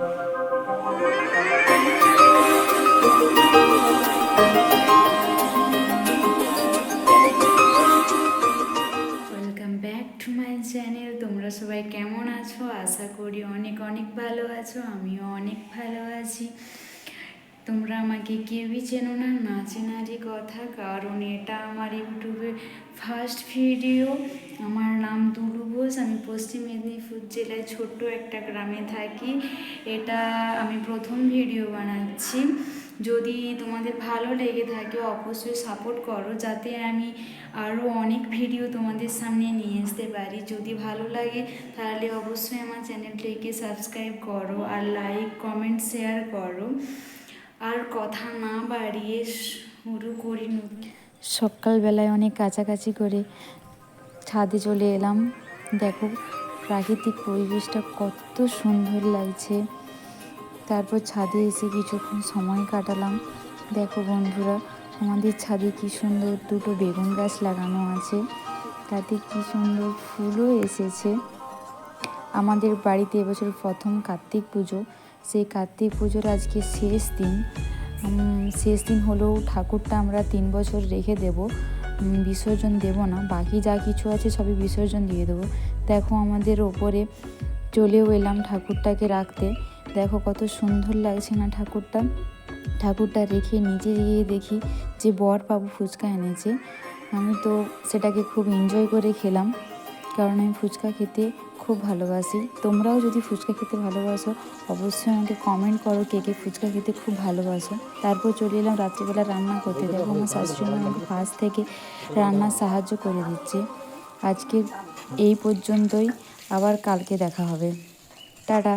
Welcome back to my channel. তোমরা সবাই কেমন আছো? আশা করি অনেক অনেক ভালো আছো। আমিও অনেক ভালো আছি। তোমরা আমাকে কেউই চেনো না, না চেনারই কথা, কারণ এটা আমার ইউটিউবে ফার্স্ট ভিডিও। আমার নাম দুলু ঘোষ। আমি পশ্চিম মেদিনীপুর জেলায় ছোট্ট একটা গ্রামে থাকি। এটা আমি প্রথম ভিডিও বানাচ্ছি। যদি তোমাদের ভালো লেগে থাকে অবশ্যই সাপোর্ট করো, যাতে আমি আরও অনেক ভিডিও তোমাদের সামনে নিয়ে আসতে পারি। যদি ভালো লাগে তাহলে অবশ্যই আমার চ্যানেলটিকে সাবস্ক্রাইব করো, আর লাইক কমেন্ট শেয়ার করো। আর কথা না বাড়িয়ে শুরু করি। সকালবেলায় অনেক কাছাকাছি করে ছাদে চলে এলাম। দেখো প্রাকৃতিক পরিবেশটা কত সুন্দর লাগছে। তারপর ছাদে এসে কিছুক্ষণ সময় কাটালাম। দেখো বন্ধুরা, আমাদের ছাদে কি সুন্দর দুটো বেগুন গাছ লাগানো আছে, তাতে কি সুন্দর ফুলও এসেছে। আমাদের বাড়িতে এবছর প্রথম কার্তিক পুজো। সেই কার্তিক পুজোর আজকে শেষ দিন হলেও ঠাকুরটা আমরা 3 বছর রেখে দেব, বিসর্জন দেব না। বাকি যা কিছু আছে সবই বিসর্জন দিয়ে দেবো। দেখো আমাদের ওপরে চলেও এলাম ঠাকুরটাকে রাখতে। দেখো কত সুন্দর লাগছে না ঠাকুরটা রেখে নিচে গিয়ে দেখি যে বর বাবু ফুচকা এনেছে। আমি তো সেটাকে খুব এনজয় করে খেলাম, কারণ আমি ফুচকা খেতে খুব ভালোবাসি। তোমরাও যদি ফুচকা খেতে ভালোবাসো অবশ্যই আমাকে কমেন্ট করো কে কে ফুচকা খেতে খুব ভালোবাসো। তারপর চলে এলাম রাত্রিবেলা রান্না করতে। দেখো আমার শাশুড়ি মা আমাকে পাশ থেকে রান্নার সাহায্য করে দিচ্ছে। আজকে এই পর্যন্তই, আবার কালকে দেখা হবে। টাটা।